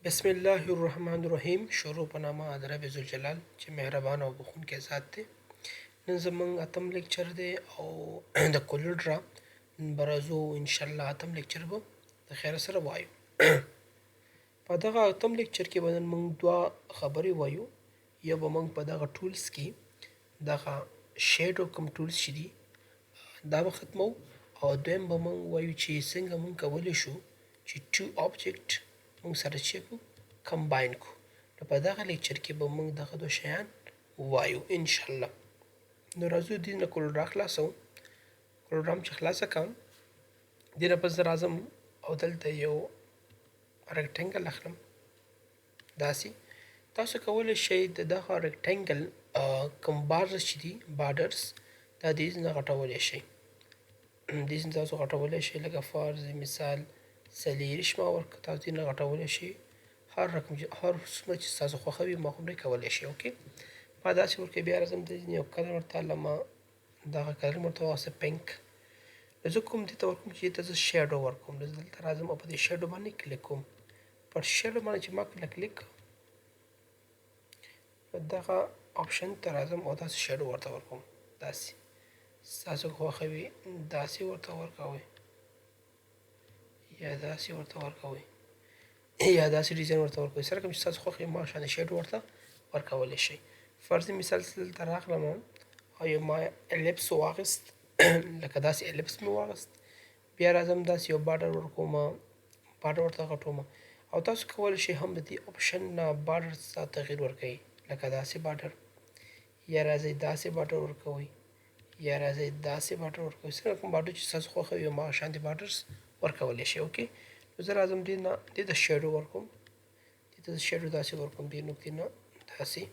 بسم الله الرحمن الرحیم. شروع په نامه د رب ذوالجلال چې مهربان او بخښونکی ذات دی. نن زموږ اتم لیکچر دی او د کولوډرا نن به راځو انشاءالله اتم لیکچر به د خیر سره وایو. په دغه اتم لیکچر کې به نن موږ دوه خبرې وایو. یو به موږ په دغه ټولز کې دغه شیډو کوم ټولز چې دي دا به ختمو، او دویم به موږ وایو چې څنګه موږ کولی شو چې ټو آبجیکټ موږ سره چې کو کمباین کو. نو په دغه لیکچر کې به موږ دغه دوه شیان وایو انشاءالله. نو راځو دې نه کولوډرا خلاصو. کولوډرا چې خلاصه کړم دې نه پس زه راځم او دلته یو ریکټینګل اخلم. داسې تاسو کولی شئ د دغه ریکټینګل کوم بارز چې دي بارډرز دا دې نه غټولی شئ. دې نه تاسو غټولی شئ لکه فرض مثال څلېرویشت ما ورکړه، تاسو دې نه غټولی شئ هر رقم هر څومره چې ستاسو خوښوي ما هغومره کولی شئ. اوکې ما داسې ورکړئ. بیا راځم دې یو کلر ورته علمه، دغه کلر ورته واسه پینک. نو زه کوم دې ته ورکوم چې دې ته زه شیډو ورکوم. نو دلته راځم او په دې شیډو باندې کلیک کوم. پر شیډو باندې چې ما کله کلیک دغه آپشن ته راځم او داسې شیډو ورته ورکوم. داسې ستاسو خوښوي داسې ورته ورکوئ یا داسې ورته ورکوئ یا داسې ډیزاین ورته ورکوئ. سره کوم چې ستاسو خوښ ما شانې شیډ ورته ورکولی شئ. فرضي مثال دلته راغلم او یو ما الیپس واخیست لکه داسې الیپس مې واخیست. بیا راځم داسې یو بارډر ورکوم، بارډر ورته غټوم. او تاسو کولی شئ هم د دې آپشن نه بارډر ته تغییر ورکوئ لکه داسې بارډر، یا راځئ داسې بارډر ورکوئ یا راځئ داسې بارډر ورکوئ. سره کوم بارډر چې ستاسو خوښوي هماغه شانتې بارډرز ورکولی شئ. اوکې نو زه راځم دې نه دې ته شیډو ورکوم، دې ته شیډو داسې ورکوم، دې نقطې نه داسې.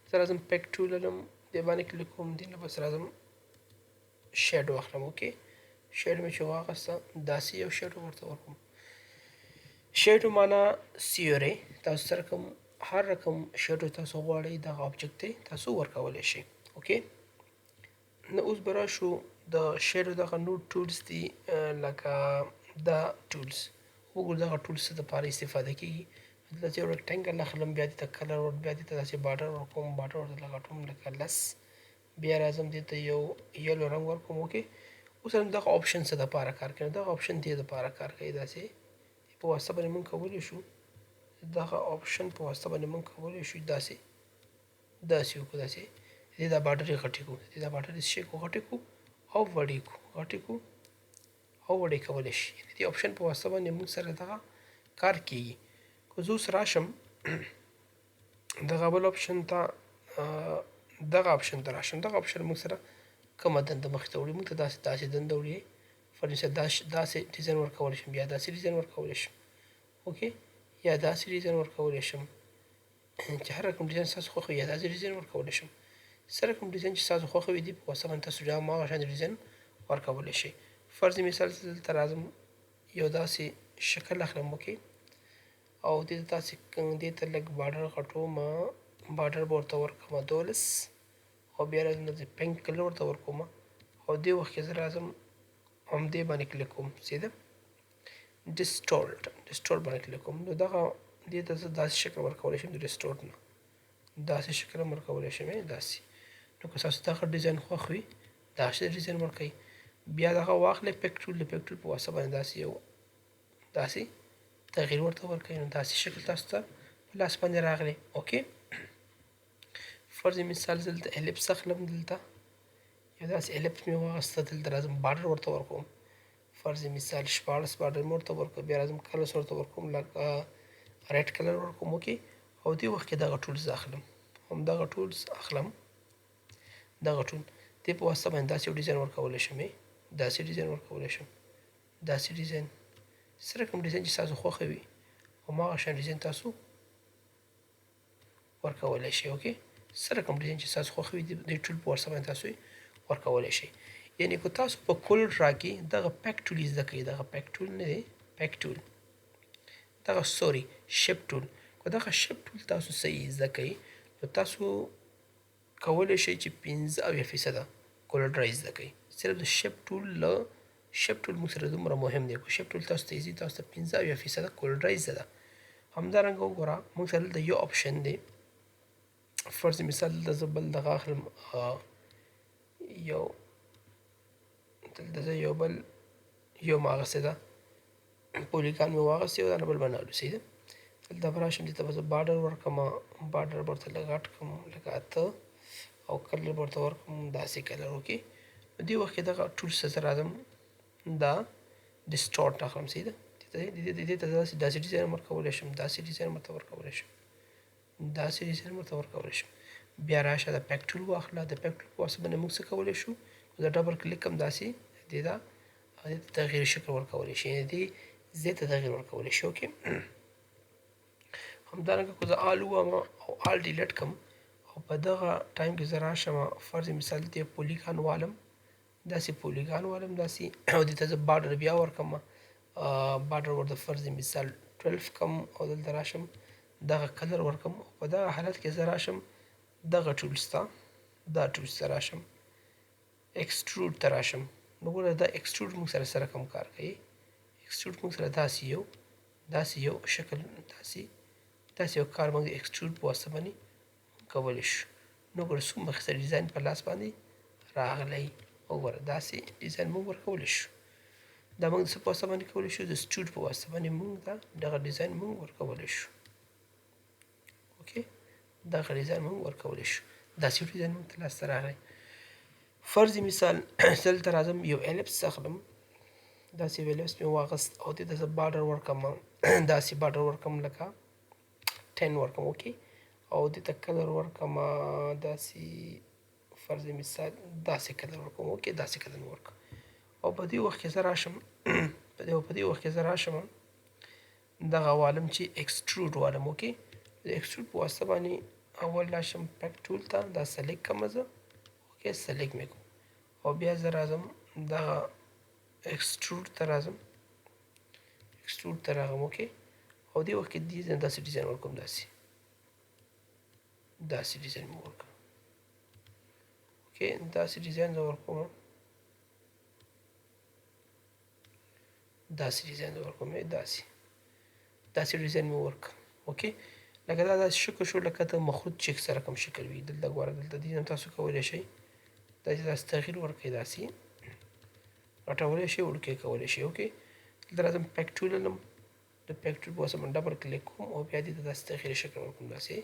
زه راځم پیک ټول علم دې باندې کلیک کوم، دې نه بس راځم شیډو اخلم. اوکې شیډو مې چې واخیسته داسې یو شیډو ورته ورکوم. شیډو معنا سیوري. تاسو سره کوم هر رقم شیډو تاسو غواړئ دغه آبجیکټ ته تاسو ورکولی شئ. اوکې نو اوس به راشو د شیډو دغه نور ټولز دي لکه دا ټولز. وګورو دغه ټولز څه دپاره استفاده کېږي. دلته یو ریکټینګل اخلم، بیا دې ته کلر ور، بیا دې ته داسې بارډر ورکوم، بارډر ورته لګټوم لکه لس. بیا راځم دې ته یو یلو رنګ ورکوم. اوکې اوس هم دغه آپشن څه دپاره کار کوي؟ دغه آپشن دې دپاره کار کوي. داسې په واسطه باندې موږ کولی شو دغه آپشن په واسطه باندې موږ کولی شو داسې وکړو. داسې دې دا بارډر یې غټې کړو، دې دا بارډر یې څه کړو غټې کړو او وړې کړو، غټې کړو او وړې کولی شي. یعنې دې آپشن په واسطه باندې موږ سره دغه کار کېږي. که زه اوس راشم دغه بل آپشن ته دغه آپشن ته راشم، دغه آپشن موږ سره کومه دنده مخې ته وړي؟ موږ ته داسې دنده وړي. فار مثال داسې ډیزاین ورکولی شم، یا داسې ډیزاین ورکولی شم. اوکې یا داسې ډیزاین ورکولی شم چې هر رقم ډیزاین ستاسو خوښ وي، یا داسې ډیزاین ورکولی شم. سره کوم ډیزاین چې ستاسو خوښ وي دي په واسطه باندې تاسو هماغه شان ډیزاین ورکولی شئ. فرض مثال دلته راځم یو داسې شکل اخلم. اوکې او دې ته داسې دې ته لږ بارډر غټوم، بارډر به ورته ورکړم 12 او بیا راځم داسې پینک کلر ورته ورکوم او دې وخت کې زه راځم همدې باندې کلیک کوم، سیده ډسټورټ باندې کلیک کوم. نو دغه دې ته زه داسې شکل ورکولی شم، د ډسټورټ نه داسې شکل هم ورکولی شم داسې. نو که ستاسو دغه ډیزاین خوښ وي داسې ډیزاین ورکوئ. بیا دغه واخلئ پیک ټول، د پیک ټول په واسطه باندې داسې یو داسې تغییر ورته ورکوئ. نو داسې شکل تاسو ته په لاس باندې راغلی. اوکې فرض مثال زه دلته الیپس اخلم، دلته یو داسې الیپس مې واخیسته، دلته راځم بارډر ورته ورکوم. فرض مثال 14 بارډر مې ورته ورکړ. بیا راځم کلرس ورته ورکوم لکه ریډ کلر ورکوم. اوکې او دې وخت کې دغه ټولز اخلم، همدغه ټولز اخلم، دغه ټول دې په واسطه باندې داسې یو ډیزاین ورکولی شم، داسې ډیزاین ورکولی شم، داسې ډیزاین. سره کوم ډیزاین چې ستاسو خوښه وي هماغه شان ډیزاین تاسو ورکولی شئ. اوکې سره کوم ډیزاین چې ستاسو خوښه وي دې ټول په واسطه باندې تاسو ورکولی شئ. یعنې که تاسو په کولوډرا کې دغه پیک ټول یې زده کوئ، دغه پیک ټول نه دی، پیک ټول دغه سوري شیپ ټول، که دغه شیپ ټول تاسو صحیح زده کوئ نو تاسو کولی شئ چې 15 کولوډرا یې زده کوئ. صرف د شیپ ټول له شیپ ټول موږ سره دومره مهم دی که شیپ ټول تاسو ته ایزي تاسو ته 15% کولډرایز ده. همدارنګه وګوره موږ سره دلته یو اپشن دی فرض مثال دلته زه بل دغه اخلم یو دلته زه یو بل یو ماغسې ده پولیګان مې واغستې او دا نه بل به نه الوسي ده. دلته به راشم دې ته به زه باډر ورکړم باډر به ورته لږ غټ کړم لکه 8 او کلر به ورته ورکړم داسې کلر وکړي. په دې وخت کې دغه ټولس ته زه راځم دا ډسټارټ اخلم صحیح ده دې ته داسې ډیزاین ورکولی شم داسې ډیزاین ورته ورکولی شم داسې ډیزاین ورته ورکولی شم. بیا راشه د پیک ټول واخله د پیک ټول په واسطه باندې موږ څه کولی شو د ډبل کلیک هم داسې دې ته تغییر شکل ورکولی شي یعنې دې ځای ته تغییر ورکولی شي. اوکې همدارنګه که زه آل ووایم او آل ډیلیټ کړم او په دغه ټایم کې زه راشم فرض مثال دې پولیګان والم داسې پولیګان والم داسې او دې ته زه باډر بیا ورکړم باډر ورته فرض مثال 12 کم او دلته راشم دغه کلر ورکړم او په دغه حالت کې زه راشم دغه ټولس ته دا ټولس ته راشم ایکسټروډ ته راشم نو ګوره دا ایکسټروډ موږ سره کوم کار کوي ایکسټروډ موږ سره داسې یو شکل داسې یو کار موږ د ایکسټروډ په واسطه باندې کولی شو. نو ګوره څومره ښه ډیزاین په لاس باندې راغلی وګوره داسې ډیزاین موږ ورکولی شو. دا موږ د څه په واسطه باندې کولی شو د سټوډ په واسطه باندې موږ دغه ډیزاین موږ ورکولی شو. اوکې دغه ډیزاین موږ ورکولی شو داسې ډیزاین موږ ته لاسته راغی. فرض مثال زه دلته راځم یو الیپس اخلم داسې یو الیپس مې واخیست او دې ته زه باډر ورکړم داسې باډر ورکړم لکه 10 ورکړم اوکې او دې ته کلر ورکړم داسې فرض مثال داسې کلر ورکړم اوکې داسې کلر مې ورکړم او په دې وخت کې زه راشم په دې وخت کې زه راشم دغه والم چې ایکسټروډ والم اوکې د ایکسټروډ په واسطه باندې اول راشم پیک ټول ته دا سلیکټ کړم زه اوکې سلیکټ مې کړم او بیا زه راځم دغه ایکسټروډ ته راغلم اوکې او دې وخت کې داسې ډیزاین ورکوم داسې ډیزاین مې ورکړم اوکې داسې ډیزاین زه ورکوم داسې ډیزاین مې ورکړم اوکې لکه دا داسې شکل شو لکه د مخروط چیک سره کوم شکل وي دلته ګوره دلته دې هم تاسو کولی شئ داسې تغییر ورکړئ داسې غټولی شئ وړوکی کولی شئ اوکې دلته راځم پیک ټول علم د پیک ټول په واسطه باندې ډبل کلیک کوم او بیا دې ته داسې تغییر شکل ورکوم داسې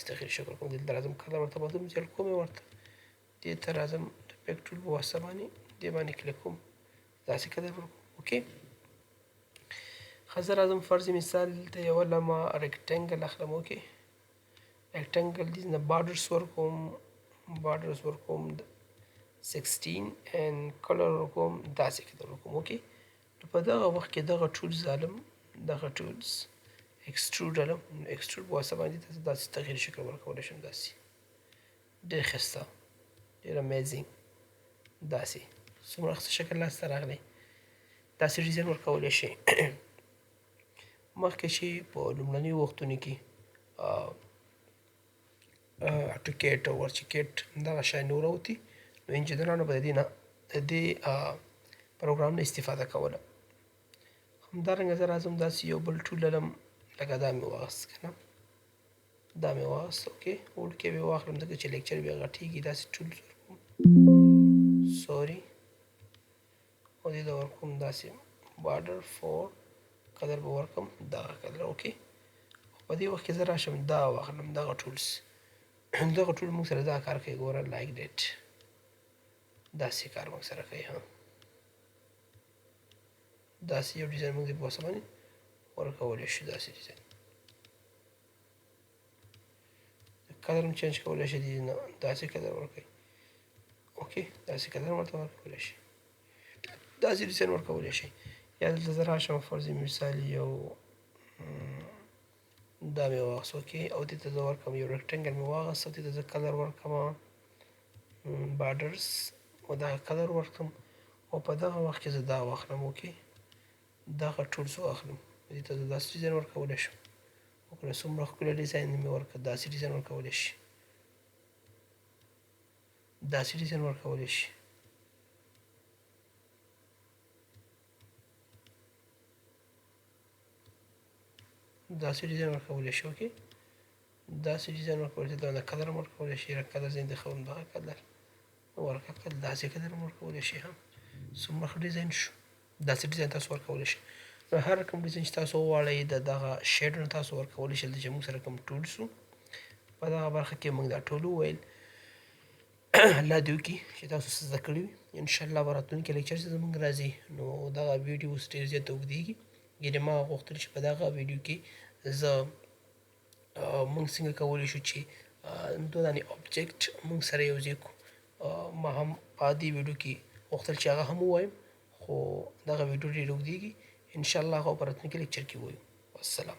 تغییر شکل ورکوم دلته راځم کلر ورته بدلوم زیړ کوم یې ورته دې ته راځم د پیک ټول په واسطه باندې دې باندې کلیک کوم داسې کلر ورکوم اوکې ښه زه راځم فرض مثال دلته یوه لمه ریکټینګل اخلم اوکې ریکټینګل دې نه باډرس ورکوم 16 and کلر ورکوم داسې کلر ورکوم اوکې نو په دغه وخت کې دغه ټولز عالم دغه ټولز ایکسټروډ علم ایکسټروډ په واسطه باندې داسې تغییر شکل ورکولی شم داسې ډېر ښایسته ډېر امیزینګ داسې څومره ښه شکل لاسته راغلی داسې ډیزاین ورکولی شئ. مخکې چې په لومړنیو وختونو کې اټوکیټ او ورچکیټ دغه شیان نه وراوتي نو انجینرانو به د دې پروګرام نه استفاده کوله. همدارنګه زه راځم داسې یو بل ټول علم لکه دا مې واخیست که نه دا مې واخیست اوکې وړوکی به یې واخلم ځکه چې لیکچر بیا غټېږي داسې ټولز ورکوم سوري او دې ته ورکوم داسې باډر فور کلر به ورکړم دغه کلر اوکې په دې وخت کې زه راشم دا واخلم دغه ټولز دغه ټول موږ سره دا کار کوي ګوره لایک ډیټ داسې کار موږ سره کوي داسې یو ډیزاین موږ دې په واسطه باندې ورکولی شو داسې ډیزاین کلر هم چینج کولی شي نه داسې کلر ورکوي اوکې داسې کلر ورته ورکولی شي داسې ډیزاین ورکولی شي یا دلته زه راشم فرض مثال یو دا مې واخیست اوکې او دې ته زه ورکړم یو ریکټینګل مې واخیست او دې ته زه کلر ورکړم باډرس او دغه کلر ورکړم او په دغه وخت کې زه دا واخلم اوکې دغه ټولز واخلم دې ته زه داسې ډیزاین ورکولی شم وګوره څومره ښکلی ډیزاین مې ورکړ داسې ډیزاین ورکولی شي داسې ډیزاین ورکولی شي داسې ډیزاین ورکولی شي. اوکې داسې ډیزاین ورکولی شي. دا کلر هم ورکولی شي. کلر زه انتخابوم دغه کلر ورکه کړل. داسې کلر هم ورکولی شي. هم څومره ښه ډیزاین شو. داسې ډیزاین تاسو ورکولی شئ. نو هر رقم ډیزاین چې تاسو وغواړئ د دغه شیډونه تاسو ورکولی شئ. دلته چې موږ سره کوم ټولز وو په دغه برخه کې موږ دا ټول وویل. الله دې وکړي چې تاسو څه زده کړي وي. انشاءالله به راتلونکي لیکچر چې زموږ راځي نو دغه ویډیو اوس ډېر زیات اوږدېږي. یعنې ما غوښتل چې په دغه ویډیو کې زه موږ څنګه کولی شو چې دونې آبجکټ موږ سره یوځای کړو. ما هم په دې ویډیو کې غوښتل چې هغه هم ووایم خو دغه ویډیو ډېر اوږدېږي. انشاءالله هغه په راتلونکي لیکچر کې ووایو. والسلام.